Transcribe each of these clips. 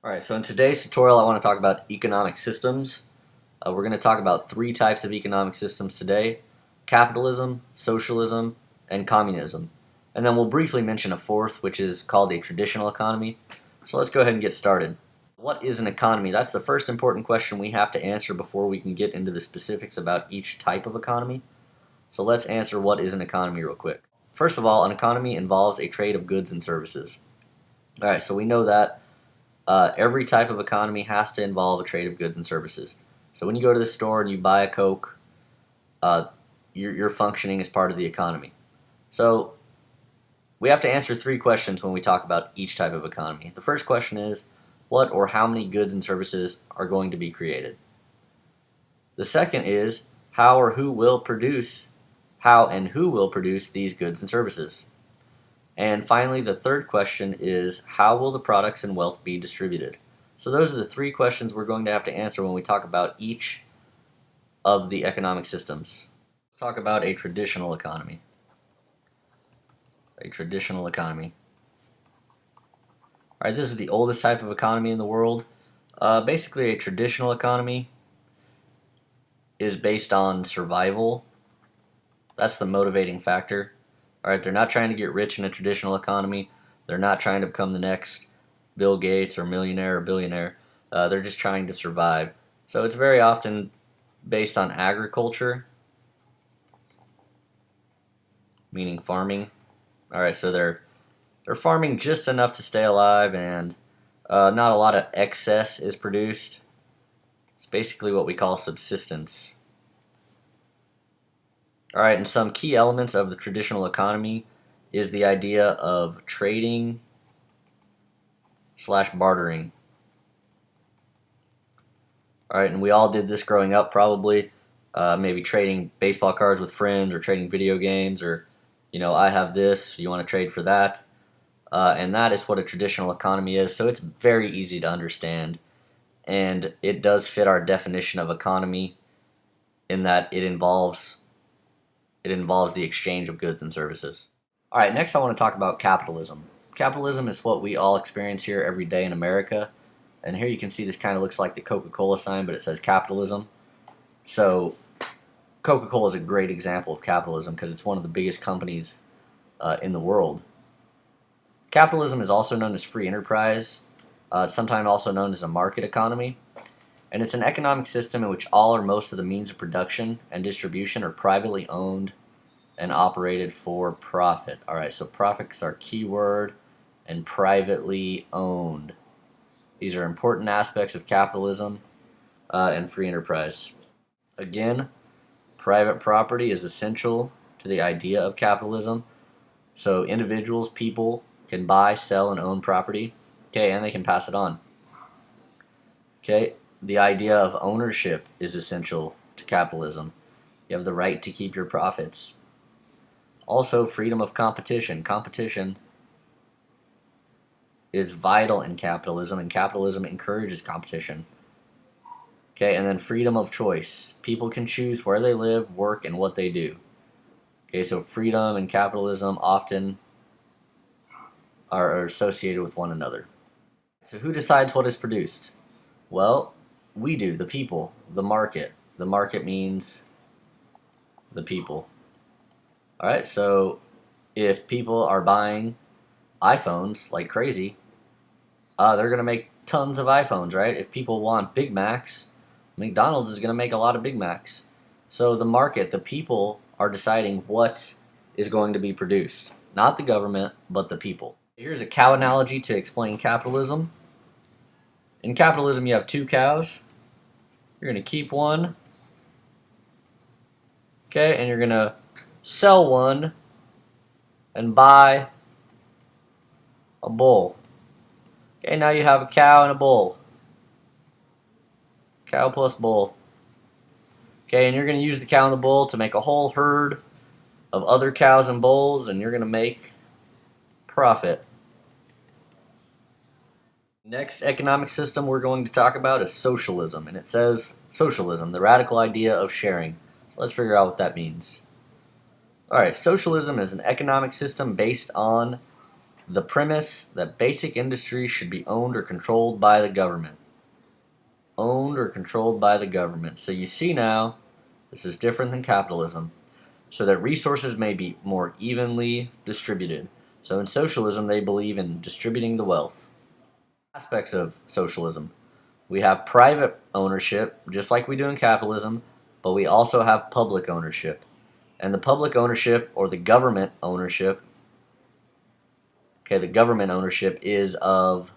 Alright, so in today's tutorial I want to talk about economic systems. We're going to talk about three types of economic systems today: capitalism, socialism, and communism. And then we'll briefly mention a fourth, which is called a traditional economy. So let's go ahead and get started. What is an economy? That's the first important question we have to answer before we can get into the specifics about each type of economy. So let's answer what is an economy real quick. First of all, an economy involves a trade of goods and services. Alright, so we know that every type of economy has to involve a trade of goods and services. So when you go to the store and you buy a Coke, you're functioning as part of the economy. So we have to answer three questions when we talk about each type of economy. The first question is, what or how many goods and services are going to be created? The second is, how and who will produce these goods and services? And finally, the third question is, how will the products and wealth be distributed? So those are the three questions we're going to have to answer when we talk about each of the economic systems. Let's talk about a traditional economy. A traditional economy. Alright, this is the oldest type of economy in the world. Basically, a traditional economy is based on survival. That's the motivating factor. Alright, they're not trying to get rich in a traditional economy. They're not trying to become the next Bill Gates or millionaire or billionaire. They're just trying to survive. So it's very often based on agriculture, meaning farming. Alright, so they're farming just enough to stay alive, and not a lot of excess is produced. It's basically what we call subsistence. Alright, and some key elements of the traditional economy is the idea of trading / bartering. Alright, and we all did this growing up probably. Maybe trading baseball cards with friends, or trading video games, or, I have this, you want to trade for that. And that is what a traditional economy is, so it's very easy to understand. And it does fit our definition of economy in that it involves the exchange of goods and services. Alright, next I want to talk about capitalism. Capitalism is what we all experience here every day in America. And here you can see this kind of looks like the Coca-Cola sign, but it says capitalism. So Coca-Cola is a great example of capitalism because it's one of the biggest companies in the world. Capitalism is also known as free enterprise, sometimes also known as a market economy. And it's an economic system in which all or most of the means of production and distribution are privately owned and operated for profit. Alright, so profits are key word, and privately owned. These are important aspects of capitalism and free enterprise. Again, private property is essential to the idea of capitalism. So individuals, people, can buy, sell, and own property. Okay, and they can pass it on. Okay. The idea of ownership is essential to capitalism. You have the right to keep your profits. Also, freedom of competition. Competition is vital in capitalism, and capitalism encourages competition. Okay, and then freedom of choice. People can choose where they live, work, and what they do. Okay, so freedom and capitalism often are associated with one another. So who decides what is produced? Well, we do, the people, the market. The market means the people. Alright, so if people are buying iPhones like crazy, they're going to make tons of iPhones, right? If people want Big Macs, McDonald's is going to make a lot of Big Macs. So the market, the people, are deciding what is going to be produced. Not the government, but the people. Here's a cow analogy to explain capitalism. In capitalism, you have two cows. You're going to keep one. Okay, and you're going to sell one and buy a bull. Okay, now you have a cow and a bull. Cow plus bull. Okay, and you're going to use the cow and the bull to make a whole herd of other cows and bulls, and you're going to make profit. Next economic system we're going to talk about is socialism, and it says socialism, the radical idea of sharing. So let's figure out what that means. Alright, socialism is an economic system based on the premise that basic industries should be owned or controlled by the government. Owned or controlled by the government. So you see now, this is different than capitalism, so that resources may be more evenly distributed. So in socialism, they believe in distributing the wealth. Aspects of socialism. We have private ownership, just like we do in capitalism, but we also have public ownership. And the public ownership, or the government ownership, the government ownership is of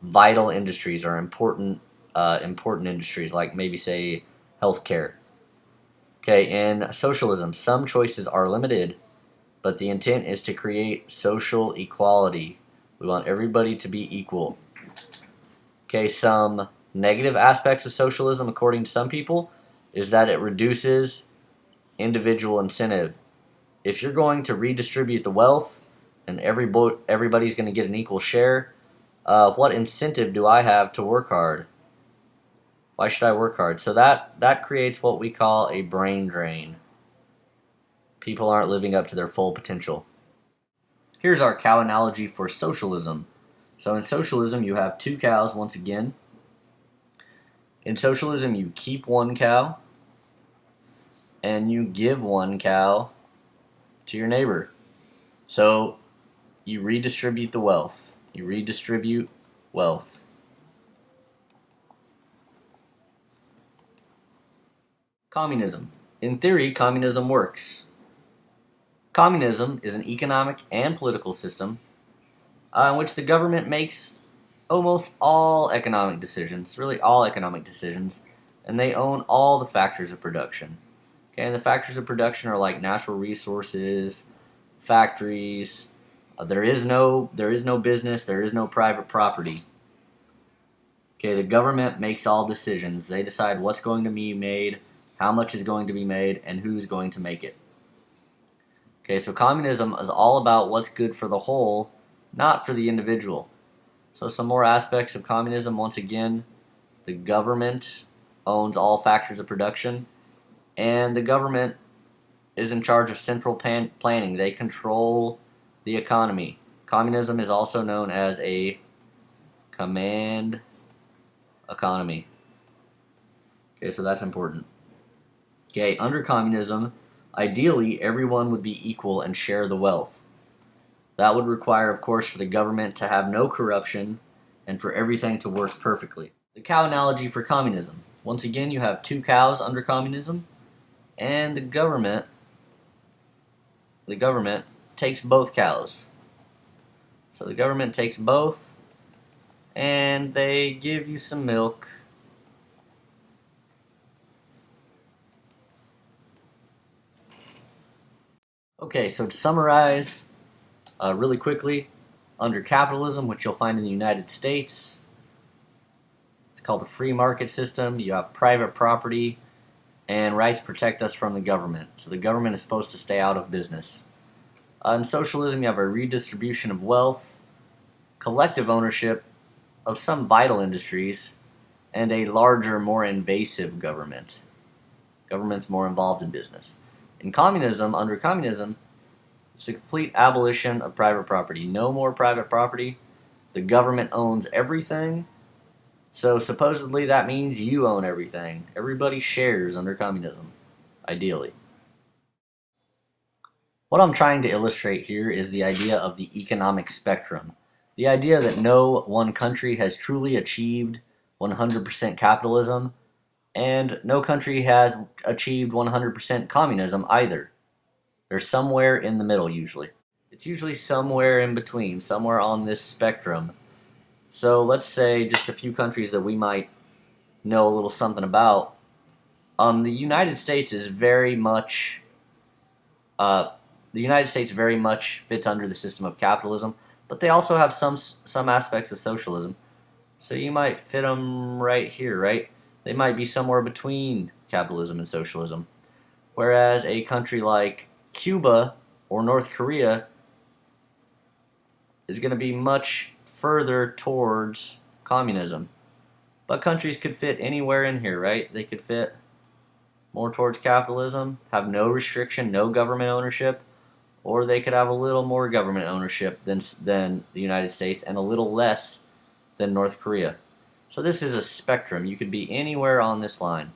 vital industries or important industries, like maybe say healthcare. In socialism, some choices are limited, but the intent is to create social equality. We want everybody to be equal. Some negative aspects of socialism, according to some people, is that it reduces individual incentive. If you're going to redistribute the wealth and everybody's going to get an equal share, what incentive do I have to work hard? Why should I work hard? So that creates what we call a brain drain. People aren't living up to their full potential. Here's our cow analogy for socialism. So in socialism, you have two cows once again. In socialism, you keep one cow and you give one cow to your neighbor. So you redistribute the wealth. You redistribute wealth. Communism. In theory, communism works. Communism is an economic and political system in which the government makes almost all economic decisions, really all economic decisions, and they own all the factors of production. And the factors of production are like natural resources, factories. There is no business, there is no private property. The government makes all decisions. They decide what's going to be made, how much is going to be made, and who's going to make it. So communism is all about what's good for the whole, not for the individual. So some more aspects of communism. Once again, the government owns all factors of production, and the government is in charge of central planning. They control the economy. Communism is also known as a command economy. So that's important. Under communism, ideally everyone would be equal and share the wealth. That would require, of course, for the government to have no corruption and for everything to work perfectly. The cow analogy for communism. Once again, you have two cows under communism, and the government takes both cows. So the government takes both, and they give you some milk. So to summarize, really quickly, under capitalism, which you'll find in the United States, it's called a free market system. You have private property, and rights protect us from the government. So the government is supposed to stay out of business. In socialism, you have a redistribution of wealth, collective ownership of some vital industries, and a larger, more invasive government. Government's more involved in business. In communism, under communism, it's a complete abolition of private property. No more private property. The government owns everything. So supposedly that means you own everything. Everybody shares under communism, ideally. What I'm trying to illustrate here is the idea of the economic spectrum. The idea that no one country has truly achieved 100% capitalism, and no country has achieved 100% communism either. They're somewhere in the middle usually. It's usually somewhere in between, somewhere on this spectrum. So let's say just a few countries that we might know a little something about. The United States is very much fits under the system of capitalism, but they also have some aspects of socialism. So you might fit them right here, right? They might be somewhere between capitalism and socialism. Whereas a country like Cuba or North Korea is going to be much further towards communism. But countries could fit anywhere in here, right? They could fit more towards capitalism, have no restriction, no government ownership, or they could have a little more government ownership than the United States and a little less than North Korea. So this is a spectrum. You could be anywhere on this line.